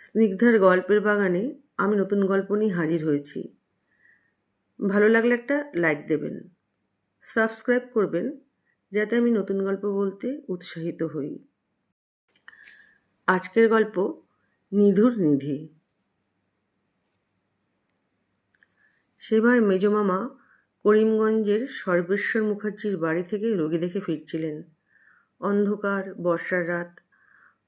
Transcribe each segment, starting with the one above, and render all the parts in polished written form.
স্নিগ্ধার গল্পের বাগানে আমি নতুন গল্প নিয়ে হাজির হয়েছি। ভালো লাগলে একটা লাইক দেবেন, সাবস্ক্রাইব করবেন যাতে আমি নতুন গল্প বলতে উৎসাহিত হই। আজকের গল্প নিধুর নিধি। সেবার মেজমামা করিমগঞ্জের সর্বেশ্বর মুখার্জির বাড়ি থেকে রোগী দেখে ফিরছিলেন। অন্ধকার বর্ষার রাত।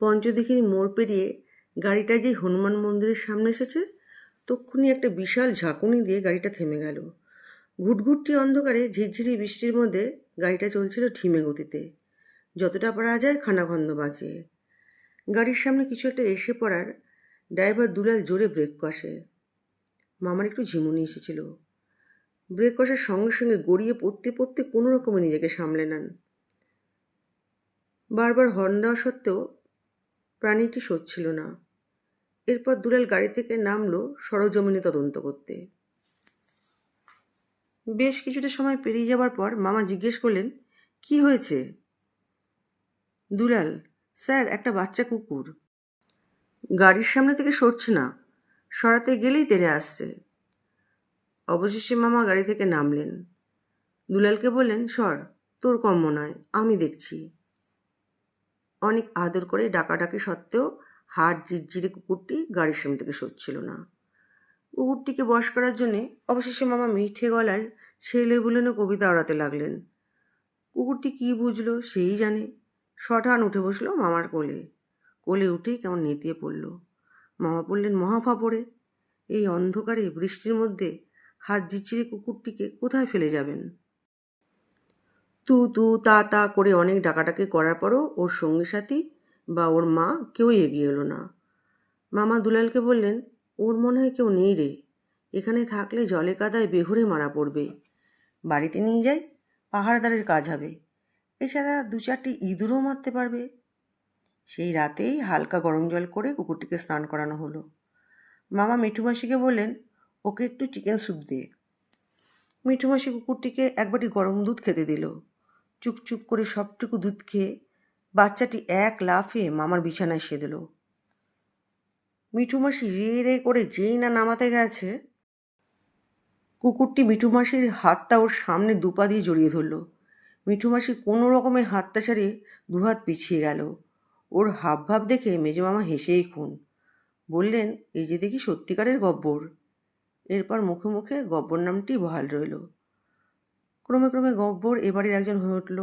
পঞ্চদিঘির মোড় পেরিয়ে গাড়িটা যে হনুমান মন্দিরের সামনে এসেছে তক্ষুনি একটা বিশাল ঝাঁকুনি দিয়ে গাড়িটা থেমে গেল। ঘুটঘুটটি অন্ধকারে ঝিরঝিরি বৃষ্টির মধ্যে গাড়িটা চলছিল ধিমে গতিতে, যতটা পারা যায় খানাখন্দ বাজিয়ে। গাড়ির সামনে কিছু একটা এসে পড়ার ড্রাইভার দুলাল জোরে ব্রেক কষে। মামার একটু ঝিমুনি এসেছিল। ব্রেক কষার সঙ্গে সঙ্গে গড়িয়ে পড়তে পড়তে কোনো রকমে নিজেকে সামলে নেন। বারবার হর্ন দেওয়া সত্ত্বেও প্রাণীটি সচ্ছিল না। এরপর দুলাল গাড়ি থেকে নামলো সরজমিনে তদন্ত করতে। বেশ কিছুটা সময় পেরিয়ে যাবার পর মামা জিজ্ঞেস করলেন, কি হয়েছে? দুলাল, স্যার, একটা বাচ্চা কুকুর গাড়ির সামনে থেকে সরছে না, সরাতে গেলেই তেড়ে আসছে। অবশেষে মামা গাড়ি থেকে নামলেন। দুলালকে বললেন, সর, তোর কম্ম নয়, আমি দেখছি। অনেক আদর করে ডাকাডাকি সত্ত্বেও হাড় জিরজিরে কুকুরটি গাড়ির সামনে থেকে সরছিল না। কুকুরটিকে বশ করার জন্যে অবশেষে মামা মিঠে গলায় ছেলেগুলেনো কবিতা ওড়াতে লাগলেন। কুকুরটি কি বুঝলো সেই জানে। শটান উঠে বসলো মামার কোলে। কোলে উঠেই কেমন নেতিয়ে পড়ল। মামা পড়লেন মহাফাপড়ে। এই অন্ধকারে বৃষ্টির মধ্যে হাত জিচিরে কুকুরটিকে কোথায় ফেলে যাবেন? তু তু তা তা করে অনেক ডাকাডাকি করার পরও ওর সঙ্গী সাথী বা ওর মা কেউই এগিয়ে এলো না। মামা দুলালকে বললেন, ওর মনে হয় কেউ নেই রে, এখানে থাকলে জলে কাদায় বেঘুরে মারা পড়বে। বাড়িতে নিয়ে যাই, পাহারাদারের কাজ হবে, এছাড়া 2-4টি ইঁদুরও মারতে পারবে। সেই রাতেই হালকা গরম জল করে কুকুরটিকে স্নান করানো হলো। মামা মিঠুমাসিকে বললেন, ওকে একটু চিকেন স্যুপ দে। মিঠুমাসি কুকুরটিকে এক বাটি গরম দুধ খেতে দিল। চুপচুপ করে সবটুকু দুধ খেয়ে বাচ্চাটি এক লাফে মামার বিছানায় সে দিল। মিঠুমাসি রে রে করে যেই না নামাতে গেছে, কুকুরটি মিঠুমাসির হাতটা ওর সামনে দুপা দিয়ে জড়িয়ে ধরল। মিঠুমাসি কোনো রকমে হাতটা ছাড়িয়ে দুহাত পিছিয়ে গেল। ওর হাবভাব দেখে মেজমামা হেসেই খুন। বললেন, এই যে দেখি সত্যিকারের গব্বর। এরপর মুখে মুখে গব্বর নামটি বহাল রইল। ক্রমে ক্রমে গব্বর এবাড়ির একজন হয়ে উঠল।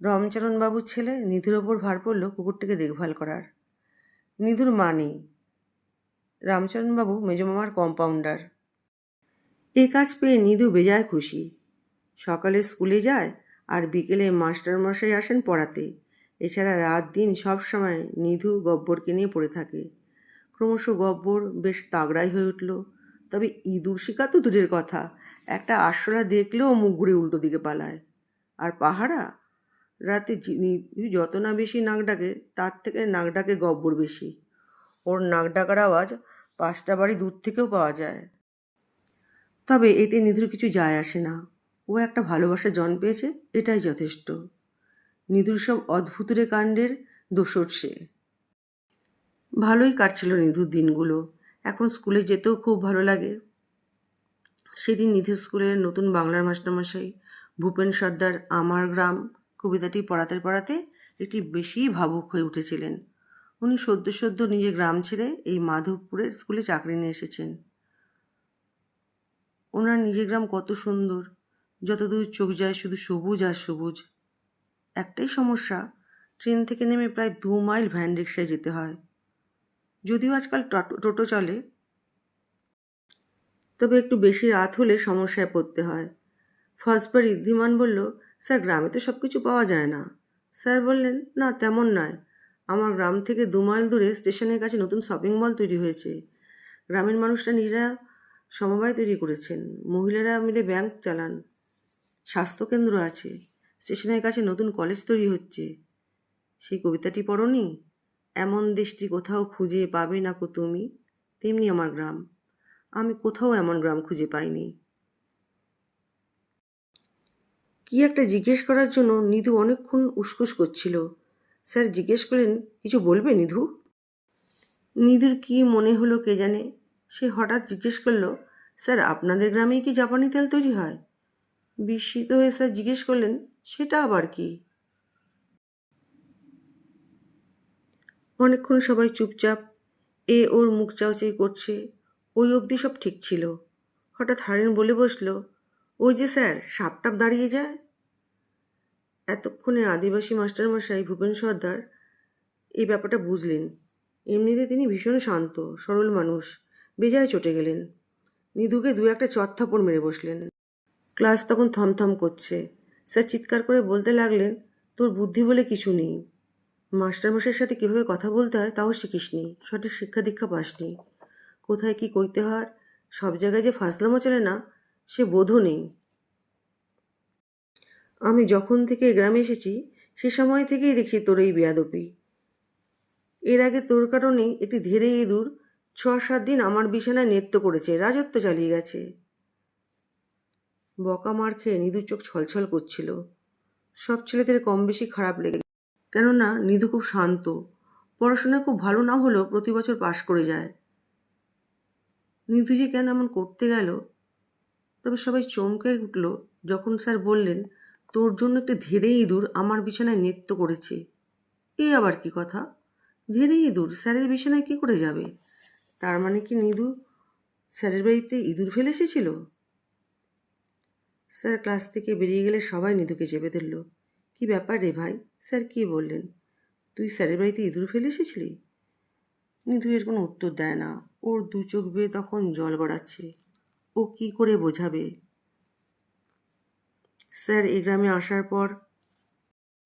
রামচরণবাবুর ছেলে নিধুর ওপর ভার পড়ল কুকুরটিকে দেখভাল করার। নিধুর মা নেই। রামচরণবাবু মেজমামার কম্পাউন্ডার। এ কাজ পেয়ে নিধু বেজায় খুশি। সকালে স্কুলে যায় আর বিকেলে মাস্টারমশাই আসেন পড়াতে। এছাড়া রাত দিন সব সময় নিধু গব্বরকে নিয়ে পড়ে থাকে। ক্রমশ গব্বর বেশ তাগড়াই হয়ে উঠল। তবে ইঁদুর শিকার তো দূরের কথা, একটা আরশোলা দেখলেও মুখ ঘুরে উল্টো দিকে পালায়। আর পাহারা, রাতে নিধু যত না বেশি নাক ডাকে তার থেকে নাক ডাকে গব্বর বেশি। ওর নাক ডাকার আওয়াজ 5টা বাড়ি দূর থেকেও পাওয়া যায়। তবে এতে নিধুর কিছু যায় আসে না। ও একটা ভালোবাসার জন্ম পেয়েছে, এটাই যথেষ্ট। নিধুর সব অদ্ভুতুরে কাণ্ডের দোসর সে। ভালোই কাটছিল নিধুর দিনগুলো। এখন স্কুলে যেতেও খুব ভালো লাগে। সেদিন নিধুর স্কুলের নতুন বাংলার মাস্টারমশাই ভূপেন সর্দার আমার গ্রাম কবিতাটি পড়াতে পড়াতে একটি বেশিই ভাবুক হয়ে উঠেছিলেন। উনি সদ্য সদ্য নিজের গ্রাম ছেড়ে এই মাধবপুরের স্কুলে চাকরি নিয়ে এসেছেন। ওনার নিজের গ্রাম কত সুন্দর, যতদূর চোখ যায় শুধু সবুজ আর সবুজ। একটাই সমস্যা, ট্রেন থেকে নেমে প্রায় 2 মাইল ভ্যান রিক্সায় যেতে হয়। যদিও আজকাল টোটো চলে, তবে একটু বেশি রাত হলে সমস্যায় পড়তে হয়। ফার্স্টবার ঋদ্ধিমান বলল, স্যার, গ্রামে তো সব কিছু পাওয়া যায় না। স্যার বললেন, না, তেমন নয়। আমার গ্রাম থেকে 2 মাইল দূরে স্টেশনের কাছে নতুন শপিং মল তৈরি হয়েছে। গ্রামের মানুষরা নিজেরা সমবায় তৈরি করেছেন, মহিলারা মিলে ব্যাংক চালান, স্বাস্থ্যকেন্দ্র আছে, স্টেশনের কাছে নতুন কলেজ তৈরি হচ্ছে। সেই কবিতাটি পড়নি? এমন দেশটি কোথাও খুঁজে পাবে না কো তুমি, তেমনি আমার গ্রাম। আমি কোথাও এমন গ্রাম খুঁজে পাইনি। কি একটা জিজ্ঞেস করার জন্য নিধু অনেকক্ষণ উসকুস করছিল। স্যার জিজ্ঞেস করলেন, কিছু বলবে নিধু? নিধির কী মনে হলো কে জানে, সে হঠাৎ জিজ্ঞেস করলো, স্যার আপনাদের গ্রামেই কি জাপানি তেল তৈরি হয়? বিস্মিত হয়ে স্যার জিজ্ঞেস করলেন, সেটা আবার কি? অনেকক্ষণ সবাই চুপচাপ, ওর মুখ চাওয়াচাই করছে। ওই অবধি সব ঠিক ছিল। হঠাৎ হারেন বলে বসলো, ওই যে স্যার সাপটাপ দাঁড়িয়ে যায়। এতক্ষণে আদিবাসী মাস্টারমশাই ভূপেন সর্দার এই ব্যাপারটা বুঝলেন। এমনিতে তিনি ভীষণ শান্ত সরল মানুষ, বেজায় চটে গেলেন। নিধুকে দু একটা চত্থাপড় মেরে বসলেন। ক্লাস তখন থমথম করছে। স্যার চিৎকার করে বলতে লাগলেন, তোর বুদ্ধি বলে কিছু নেই। মাস্টারমশাইয়ের সাথে কীভাবে কথা বলতে হয় তাও শিখিসনি, সঠিক শিক্ষা দীক্ষা পাসনি। কোথায় কি কইতে হয়, সব জায়গায় যে ফাজলামো চলে না সে বোধও নেই। আমি যখন থেকে গ্রামে এসেছি সে সময় থেকেই দেখছি তোর এই বেয়াদপি। এর আগে তোর কারণেই একটি ধেড়ে ইঁদুর 6-7 দিন আমার বিছানায় নৃত্য করেছে, রাজত্ব চালিয়ে গেছে। বকা মার খেয়ে নিধুর চোখ ছলছল করছিল। সব ছেলেদের কম বেশি খারাপ লেগে, কেননা নিধু খুব শান্ত, পড়াশোনায় খুব ভালো না হলেও প্রতি বছর পাশ করে যায়। নিধু যে কেন এমন করতে গেল। তবে সবাই চমকে উঠল যখন স্যার বললেন, তোর জন্য একটি ধেড়ে ইঁদুর আমার বিছানায় নৃত্য করেছে। এ আবার কি কথা? ধেড়ে ইঁদুর স্যারের বিছানায় কি করে যাবে? তার মানে কি নিধু স্যারের বাড়িতে ইঁদুর ফেলে এসেছিল? স্যার ক্লাস থেকে বেরিয়ে গেলে সবাই নিধুকে চেপে ধরল। কি ব্যাপার রে ভাই, স্যার কি বললেন? তুই স্যারের বাড়িতে ইঁদুর ফেলে এসেছিলি? নিধু এর কোনো উত্তর দেয় না। ওর দু চোখ বেয়ে তখন জল গড়াচ্ছে। ও কি করে বোঝাবে? স্যার এই গ্রামে আসার পর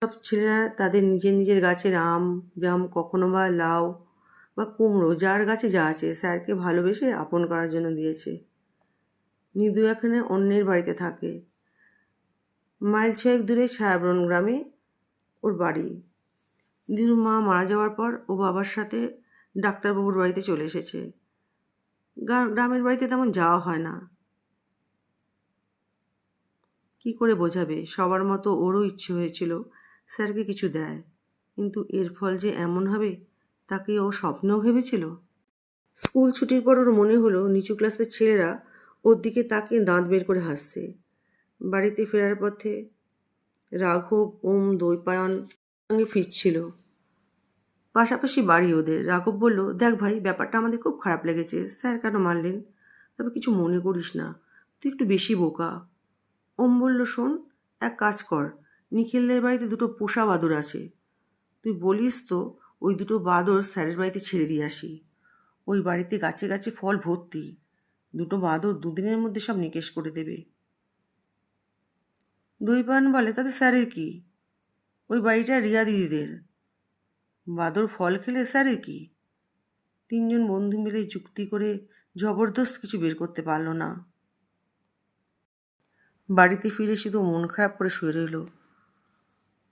সব ছেলেরা তাদের নিজের নিজের গাছের আম, জাম, কখনো বা লাউ বা কুমড়ো, যার গাছে যা আছে স্যারকে ভালোবেসে আপন করার জন্য দিয়েছে। নিধু এখানে অন্যের বাড়িতে থাকে। মাইল 6 দূরে ছায়াবরণ গ্রামে ওর বাড়ি। নিধুর মা মারা যাওয়ার পর ও বাবার সাথে ডাক্তারবাবুর বাড়িতে চলে এসেছে। গ্রামের বাড়িতে তেমন যাওয়া হয় না। কি করে বোঝাবে? সবার মতো ওরও ইচ্ছে হয়েছিল স্যারকে কিছু দেয়, কিন্তু এর ফল যে এমন হবে তাকে ও স্বপ্নেও ভেবেছিল? স্কুল ছুটির পর ওর মনে হলো নিচু ক্লাসের ছেলেরা ওর দিকে তাকিয়ে দাঁত বের করে হাসছে। বাড়িতে ফেরার পথে রাঘব, ওম, দৈপায়ন সঙ্গে ফিরছিল। পাশাপাশি বাড়ি ওদের। রাঘব বলল, দেখ ভাই, ব্যাপারটা আমাদের খুব খারাপ লেগেছে, স্যার কেন মারলেন? তবে কিছু মনে করিস না, তুই একটু বেশি বোকা। ওম বলল, শোন, এক কাজ কর, নিখিলদের বাড়িতে দুটো পোষা বাদর আছে, তুই বলিস তো ওই দুটো বাদর স্যারের বাড়িতে ছেড়ে দিয়ে আসি। ওই বাড়িতে গাছে গাছে ফল ভর্তি, দুটো বাদর দুদিনের মধ্যে সব নিকেশ করে দেবে। দইপান বলে, তাতে স্যারের কি? ওই বাড়িটা রিয়া দিদিদের, বাদর ফল খেলে স্যারের কি? তিনজন বন্ধু মিলে যুক্তি করে জবরদস্ত কিছু বের করতে পারল না। বাড়িতে ফিরে শুধু মন খারাপ করে শুয়ে রইল।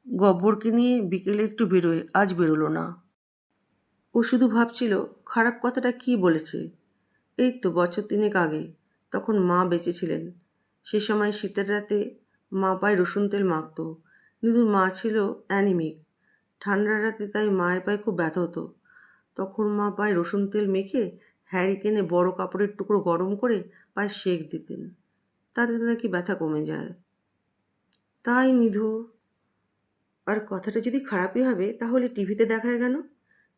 গব্বরকে নিয়ে বিকেলে একটু বেরোয়, আজ বেরোলো না। ও শুধু ভাবছিল খারাপ কথাটা কি বলেছে। এই তো বছর 3 আগে, তখন মা বেঁচে ছিলেন। সে সময় শীতের রাতে মা পায়ে রসুন তেল মাখত। নিধুর মা ছিল অ্যানিমিক, ঠান্ডার রাতে তাই মায়ের পায়ে খুব ব্যথা হতো। তখন মা পায়ে রসুন তেল মেখে হ্যারিকেনে বড় কাপড়ের টুকরো গরম করে পায়ে সেঁক দিতেন, তাতে নাকি ব্যথা কমে যায়। তাই নিধু, আর কথাটা যদি খারাপই হবে তাহলে টিভিতে দেখায় কেন?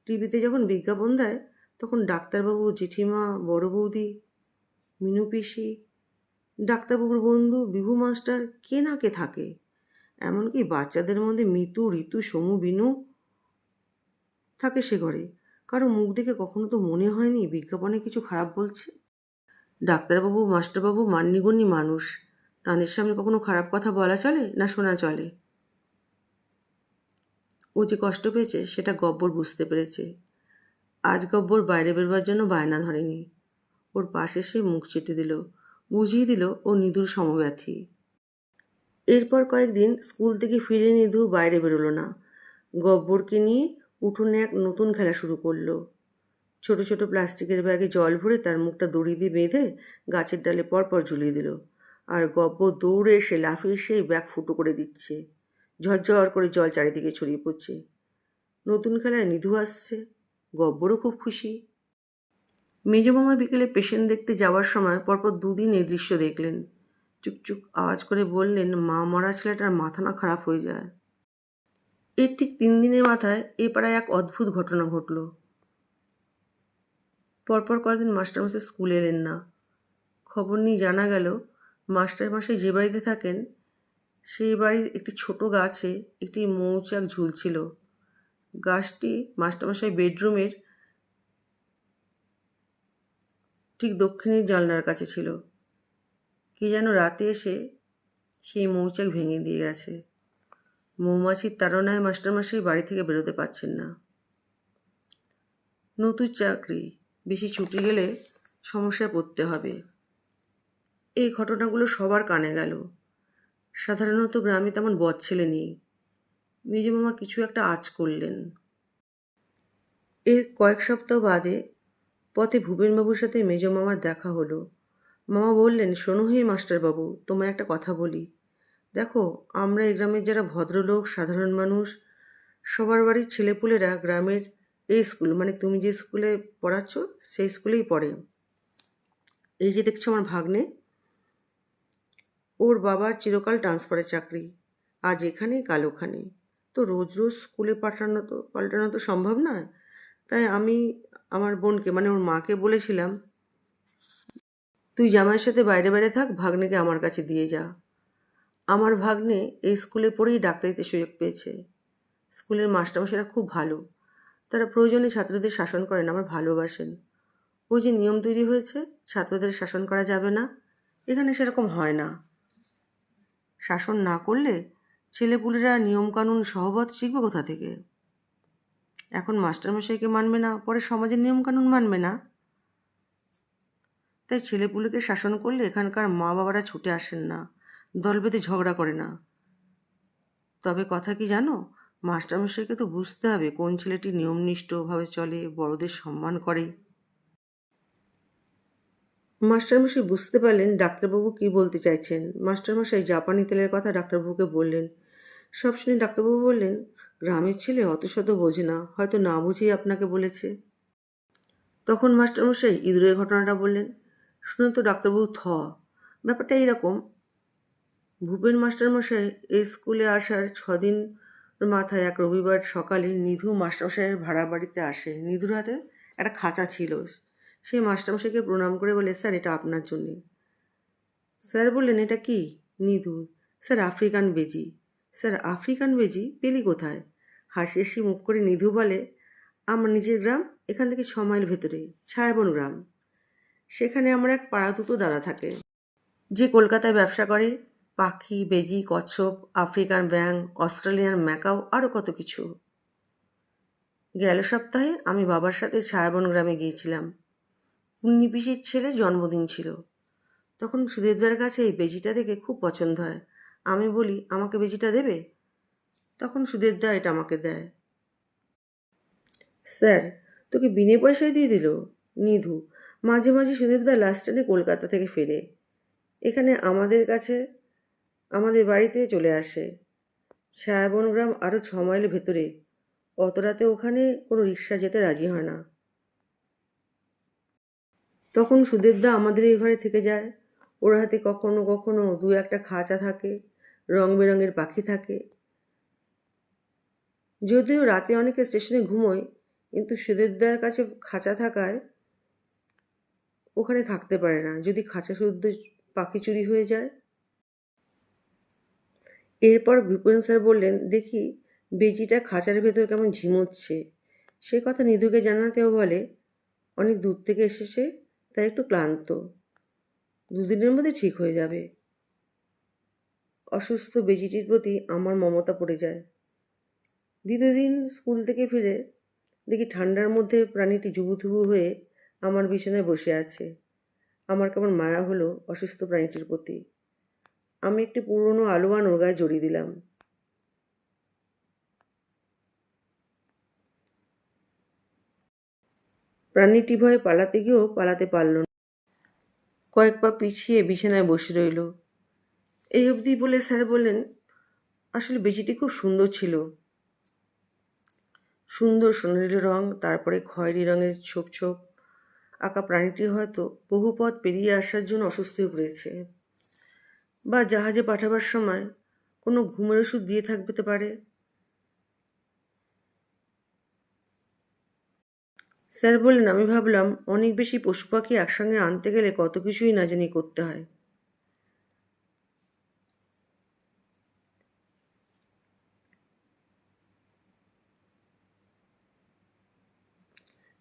টিভিতে যখন বিজ্ঞাপন দেয় তখন ডাক্তারবাবু, জেঠিমা, বড় বৌদি, মিনু পিসি, ডাক্তারবাবুর বন্ধু বিভু মাস্টার, কে না কে থাকে। এমনকি বাচ্চাদের মধ্যে মিতু, ঋতু, সমু, বিনু থাকে সে ঘরে। কারো মুখ দেখে কখনো তো মনে হয়নি বিজ্ঞাপনে কিছু খারাপ বলছে। ডাক্তারবাবু, মাস্টারবাবু মান্যিগণ্যি মানুষ, তাদের সামনে কখনো খারাপ কথা বলা চলে না শোনা চলে? ও যে কষ্ট পেয়েছে সেটা গব্বর বুঝতে পেরেছে। আজ গব্বর বাইরে বেরোবার জন্য বায়না ধরেনি। ওর পাশে সে মুখ চেটে দিল, বুঝিয়ে দিল ও নিধুর সমব্যথী। এরপর কয়েকদিন স্কুল থেকে ফিরে নিধু বাইরে বেরোলো না। গব্বরকে নিয়ে উঠোনে এক নতুন খেলা শুরু করলো। ছোট ছোট প্লাস্টিকের ব্যাগে জল ভরে তার মুখটা দড়ি দিয়ে বেঁধে গাছের ডালে পরপর ঝুলিয়ে দিল। আর গব্বর দৌড়ে এসে লাফিয়ে সেই ব্যাগ ফুটো করে দিচ্ছে। ঝরঝর করে জল চারিদিকে ছড়িয়ে পড়ছে। নতুন খেলায় নিধু আসছে। গব্বরও খুব খুশি। মেজ মামা বিকেলে পেশেন্ট দেখতে যাওয়ার সময় পরপর দুদিন এই দৃশ্য দেখলেন। চুকচুক আওয়াজ করে বললেন, মা মরা ছেলেটার মাথা না খারাপ হয়ে যায়। এর ঠিক 3 দিনের মাথায় এ পাড়ায় এক অদ্ভুত ঘটনা ঘটল। পরপর কয়েকদিন মাস্টারমশাই স্কুলে এলেন না। খবর নিয়ে জানা গেল মাস্টারমশাই যে বাড়িতে থাকেন সেই বাড়ির একটি ছোট গাছে একটি মৌচাক ঝুলছিল। গাছটি মাস্টারমশাই বেডরুমের ঠিক দক্ষিণের জানলার কাছে ছিল। কে যেন রাতে এসে সেই মৌচাক ভেঙে দিয়ে গেছে। মৌমাছির তাড়নায় মাস্টারমশাই বাড়ি থেকে বেরোতে পারছেন না। নতুন চাকরি, বেশি ছুটি গেলে সমস্যায় পড়তে হবে। এই ঘটনাগুলো সবার কানে গেল। সাধারণত গ্রামে তেমন বদ ছেলে নেই। মেজ মামা কিছু একটা আঁচ করলেন। এর কয়েক সপ্তাহ বাদে পথে ভূপেনবাবুর সাথে মেজ মামার দেখা হলো। মামা বললেন, শোনো হে মাস্টারবাবু, তোমায় একটা কথা বলি। দেখো, আমরা এই গ্রামের যারা ভদ্রলোক, সাধারণ মানুষ, সবার বাড়ির ছেলেপুলেরা গ্রামের এই স্কুল, মানে তুমি যে স্কুলে পড়াচ্ছ সেই স্কুলেই পড়ে। এই যে দেখছো আমার ভাগ্নে, ওর বাবার চিরকাল ট্রান্সফারের চাকরি, আজ এখানে কাল ওখানে। তো রোজ রোজ স্কুলে পাল্টানো তো সম্ভব নয়। তাই আমি আমার বোনকে, মানে ওর মাকে বলেছিলাম, তুই জামাইয়ের সাথে বাইরে বাইরে থাক, ভাগ্নেকে আমার কাছে দিয়ে যা। আমার ভাগ্নে এই স্কুলে পড়েই ডাক্তারিতে সুযোগ পেয়েছে। স্কুলের মাস্টারমশাইরা খুব ভালো। তারা প্রয়োজনে ছাত্রদের শাসন করেন, আমার ভালোবাসেন। ওই যে নিয়ম তৈরি হয়েছে ছাত্রদের শাসন করা যাবে না, এখানে সেরকম হয় না। শাসন না করলে ছেলেপুলেরা নিয়মকানুন সহবত শিখবে কোথা থেকে? এখন মাস্টারমশাইকে মানবে না, পরে সমাজের নিয়মকানুন মানবে না। তাই ছেলেপুলেকে শাসন করলে এখানকার মা বাবারা ছুটে আসেন না, দল বেঁধে ঝগড়া করে না। তবে কথা কি জানো, মাস্টারমশাইকে তো বুঝতে হবে কোন ছেলেটি নিয়মনিষ্ঠভাবে চলে, বড়দের সম্মান করে। মাস্টারমশাই বুঝতে পারলেন ডাক্তারবাবু কী বলতে চাইছেন। মাস্টারমশাই জাপানি তেলের কথা ডাক্তারবাবুকে বললেন। সব শুনে ডাক্তারবাবু বললেন, গ্রামের ছেলে অত শত বোঝে না, হয়তো না বুঝেই আপনাকে বলেছে। তখন মাস্টারমশাই ইঁদুরের ঘটনাটা বললেন। শুনে তো ডাক্তারবাবু ব্যাপারটা এইরকম। ভূপেন মাস্টারমশাই এই স্কুলে আসার 6 দিন মাথায় এক রবিবার সকালে নিধু মাস্টারমশাইয়ের ভাড়া বাড়িতে আসে। নিধুর হাতে একটা খাঁচা ছিল। সে মাস্টারমশাইকে প্রণাম করে বলে, স্যার এটা আপনার জন্যে। স্যার বললেন, এটা কি? নিধু, স্যার আফ্রিকান বেজি। স্যার আফ্রিকান বেজি পেলি কোথায়? হাসি হাসি মুখ করে নিধু বলে, আমার নিজের গ্রাম, এখান থেকে 6 মাইল ভেতরে, ছায়াবন গ্রাম। সেখানে আমার এক পাড়াতুতো দাদা থাকে, যে কলকাতায় ব্যবসা করে। পাখি, বেজি, কচ্ছপ, আফ্রিকান ব্যাঙ, অস্ট্রেলিয়ান ম্যাকাও, আরও কত কিছু। গেল সপ্তাহে আমি বাবার সাথে ছায়াবন গ্রামে গিয়েছিলাম। পুন্নি পিসির ছেলে জন্মদিন ছিল। তখন সুদেবদার কাছে এই বেজিটা দেখে খুব পছন্দ হয়। আমি বলি, আমাকে বেজিটা দেবে? তখন সুদেবদা এটা আমাকে দেয়। স্যার, তোকে বিনে পয়সায় দিয়ে দিল? নিধু, মাঝে মাঝে সুদেবদা লাস্ট ট্রেনে কলকাতা থেকে ফেরে এখানে আমাদের বাড়িতে চলে আসে। ছায়াবন গ্রাম আরও 6 মাইল ভেতরে। অত রাতে ওখানে কোনো রিক্সা যেতে রাজি হয় না। তখন সুদেবদা আমাদের এই ঘরে থেকে যায়। ওর হাতে কখনো কখনো 2-1টা খাঁচা থাকে, রং বেরঙের পাখি থাকে। যদিও রাতে অনেকে স্টেশনে ঘুমোয়, কিন্তু সুদেবদার কাছে খাঁচা থাকায় ওখানে থাকতে পারে না, যদি খাঁচা শুদ্ধ পাখি চুরি হয়ে যায়। এরপর বিপিন স্যার বললেন, দেখি বেজিটা খাঁচার ভেতর কেমন ঝিমোচ্ছে। সে কথা নিধুকে জানাতেও বলে, অনেক দূর থেকে এসেছে, তাই একটু ক্লান্ত, 2 দিনের মধ্যে ঠিক হয়ে যাবে। অসুস্থ বেজিটির প্রতি আমার মমতা পড়ে যায়। দ্বিতীয় দিন স্কুল থেকে ফিরে দেখি ঠান্ডার মধ্যে প্রাণীটি জুবুথুবু হয়ে আমার বিছানায় বসে আছে। আমার কেমন মায়া হলো অসুস্থ প্রাণীটির প্রতি। আমি একটি পুরনো আলোয়ান ওর গায়ে জড়িয়ে দিলাম। প্রাণীটি ভয়ে পালাতে গিয়েও পালাতে পারল না। কয়েক পা পিছিয়ে বিছানায় বসে রইল। এই অবধি বলে স্যার বললেন, আসলে বেজিটি খুব সুন্দর ছিল। সুন্দর সোনালি রং, তারপরে খয়েরি রঙের ছোপ ছোপ আঁকা প্রাণীটি হয়তো বহু পথ পেরিয়ে আসার জন্য অসুস্থ হয়ে পড়েছে, বা জাহাজে পাঠাবার সময় কোনো ঘুমের ওষুধ দিয়ে থাকতে পারে। স্যার বললেন, আমি ভাবলাম অনেক বেশি পশু পাখি একসঙ্গে আনতে গেলে কত কিছুই না জানি করতে হয়।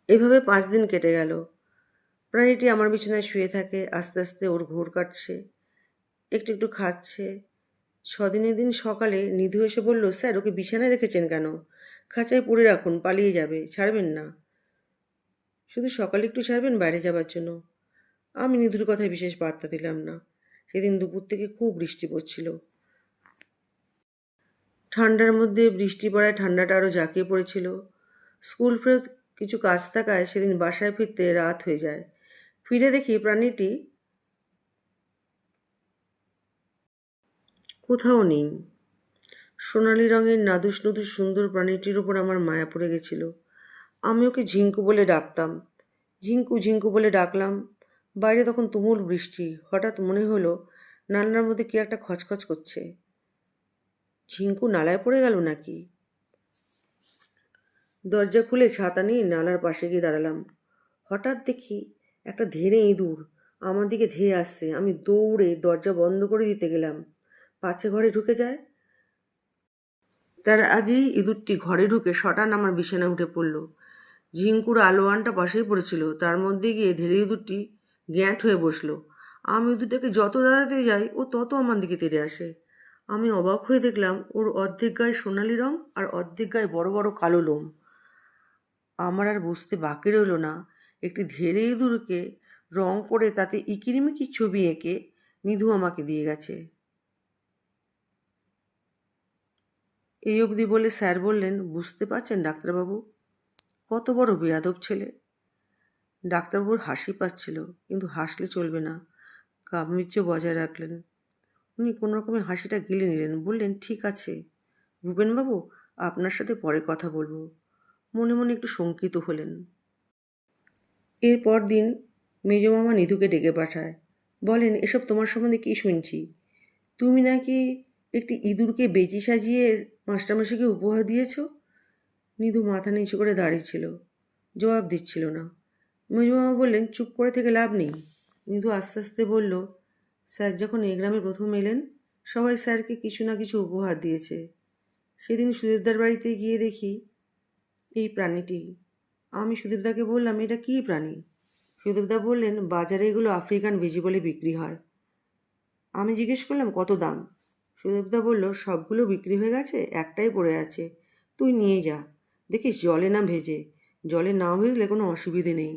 এভাবে 5 দিন কেটে গেল। প্রাণীটি আমার বিছানায় শুয়ে থাকে, আস্তে আস্তে ওর ঘোর কাটছে, একটু একটু খাচ্ছে। 6 দিনের দিন সকালে নিধু এসে বলল, স্যার ওকে বিছানায় রেখেছেন কেন? খাঁচায় পুরে রাখুন, পালিয়ে যাবে, ছাড়বেন না। শুধু সকালে একটু ছাড়বেন বাইরে যাবার জন্য। আমি নিধুর কথায় বিশেষ পাত্তা দিলাম না। সেদিন দুপুর থেকে খুব বৃষ্টি পড়ছিল। ঠান্ডার মধ্যে বৃষ্টি পড়ায় ঠান্ডাটা আরও জাঁকিয়ে পড়েছিল। স্কুল ফেরত কিছু কাজ থাকায় সেদিন বাসায় ফিরতে রাত হয়ে যায়। ফিরে দেখি প্রাণীটি কোথাও নেই। সোনালি রঙের নাদুস নুদুস সুন্দর প্রাণীটির ওপর আমার মায়া পড়ে গেছিল। আমি ওকে ঝিঙ্কু বলে ডাকতাম। ঝিঙ্কু ঝিঙ্কু বলে ডাকলাম। বাইরে তখন তুমুল বৃষ্টি। হঠাৎ মনে হলো নালার মধ্যে কি একটা খচখচ করছে। ঝিঙ্কু নালায় পড়ে গেল নাকি? দরজা খুলে ছাতা নিয়ে নালার পাশে গিয়ে দাঁড়ালাম। হঠাৎ দেখি একটা ধেড়ে ইঁদুর আমার দিকে ধেয়ে আসছে। আমি দৌড়ে দরজা বন্ধ করে দিতে গেলাম, পাছে ঘরে ঢুকে যায়। তার আগেই ইঁদুরটি ঘরে ঢুকে শটান আমার বিছানায় উঠে পড়ল। ঝিঙ্কুর আলোয়ানটা পাশেই পড়েছিল, তার মধ্যে গিয়ে ধেড়ে ইঁদুরটি গ্যাঁট হয়ে বসলো। আমি ইঁদুরটাকে যত দাঁড়াতে যাই ও তত আমার দিকে তেড়ে আসে। আমি অবাক হয়ে দেখলাম ওর অর্ধেক গায়ে সোনালি রং আর অর্ধেক গায়ে বড় বড় কালো লোম। আমার আর বুঝতে বাকি রইল না, একটি ধেড়ে ইঁদুরকে রং করে তাতে ইকিরিমিকি ছবি এঁকে নিধু আমাকে দিয়ে গেছে। এই অবধি বলে স্যার বললেন, বুঝতে পারছেন ডাক্তারবাবু, কত বড় বেয়াদব ছেলে। ডাক্তারবাবুর হাসি পাচ্ছিল, কিন্তু হাসলে চলবে না, গাম্ভীর্য বজায় রাখলেন। উনি কোনো রকমের হাসিটা গিলে নিলেন, বললেন, ঠিক আছে ভূপেনবাবু, আপনার সাথে পরে কথা বলবো। মনে মনে একটু শঙ্কিত হলেন। এরপর দিন মেজমামা নিধুকে ডেকে পাঠায়। বলেন, এসব তোমার সম্বন্ধে কি শুনছি? তুমি নাকি একটি ইঁদুরকে বেজি সাজিয়ে মাস্টারমশাইকে উপহার দিয়েছ? নিধু মাথা নিচু করে দাঁড়িয়েছিল, জবাব দিচ্ছিল না। মেজমামা বললেন, চুপ করে থেকে লাভ নেই। নিধু আস্তে আস্তে বলল, স্যার যখন এই গ্রামে প্রথম এলেন সবাই স্যারকে কিছু না কিছু উপহার দিয়েছে। সেদিন সুদেবদার বাড়িতে গিয়ে দেখি এই প্রাণীটি। আমি সুদেবদাকে বললাম, এটা কী প্রাণী? সুদেবদা বললেন, বাজারে এগুলো আফ্রিকান বেজি বলে বিক্রি হয়। আমি জিজ্ঞেস করলাম, কত দাম? সুদেবদা বলল, সবগুলো বিক্রি হয়ে গেছে, একটাই পড়ে আছে, তুই নিয়ে যা, দেখিস জলে না ভেজে। জলে না ভেজলে কোনো অসুবিধে নেই।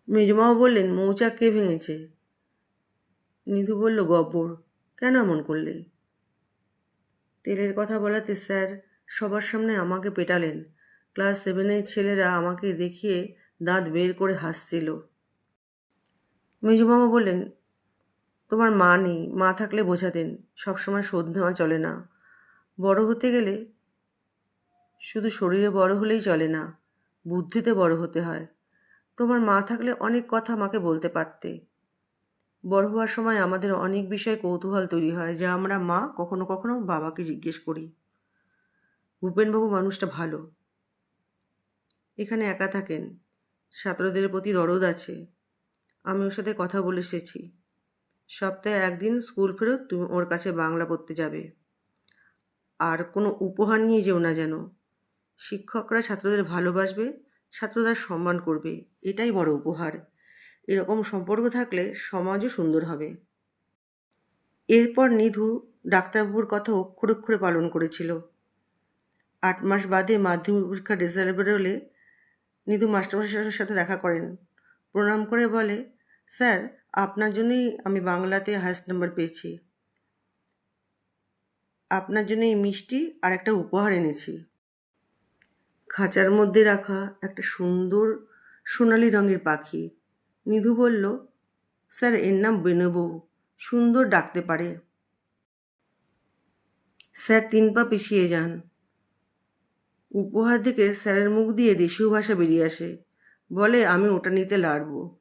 মেজমাও বললেন, মৌচাক কে ভেঙেছে? নিধু বলল, গব্বর। কেন এমন করলে? তেলের কথা বলাতে স্যার সবার সামনে আমাকে পেটালেন। ক্লাস 7-এর ছেলেরা আমাকে দেখিয়ে দাঁত বের করে হাসছিল। মেজমামা বললেন, তোমার মা নেই, মা থাকলে বোঝাতেন, সবসময় শোধ নেওয়া চলে না। বড় হতে গেলে শুধু শরীরে বড় হলেই চলে না, বুদ্ধিতে বড় হতে হয়। তোমার মা থাকলে অনেক কথা মাকে বলতে পারতে। বড় হওয়ার সময় আমাদের অনেক বিষয়ে কৌতূহল তৈরি হয়, যা আমরা মা কখনো কখনো বাবাকে জিজ্ঞেস করি। ভূপেনবাবু মানুষটা ভালো, এখানে একা থাকেন, ছাত্রদের প্রতি দরদ আছে। আমি ওর সাথে কথা বলে এসেছি। সপ্তাহে একদিন স্কুল ফেরত তুমি ওর কাছে বাংলা পড়তে যাবে। আর কোনো উপহার নিয়ে যেও না যেন। শিক্ষকরা ছাত্রদের ভালোবাসবে, ছাত্রদের সম্মান করবে, এটাই বড় উপহার। এরকম সম্পর্ক থাকলে সমাজও সুন্দর হবে। এরপর নিধু ডাক্তারবাবুর কথা অক্ষরে অক্ষরে পালন করেছিল। 8 মাস বাদে মাধ্যমিক পরীক্ষার রেজাল্ট বেরোলে নিধু মাস্টারমশাইয়ের সাথে দেখা করেন। প্রণাম করে বলে, স্যার আপনার জন্যই আমি বাংলাতে হায়েস্ট নাম্বার পেয়েছি। আপনার জন্য এই মিষ্টি আর একটা উপহার এনেছি। খাঁচার মধ্যে রাখা একটা সুন্দর সোনালি রঙের পাখি। নিধু বলল, স্যার এর নাম বেনুবু, সুন্দর ডাকতে পারে। স্যার 3 পা পিছিয়ে যান। উপহার থেকে স্যারের মুখ দিয়ে দেশীয় ভাষা বেরিয়ে আসে। বলে আমি ওটা নিতে লাড়ব।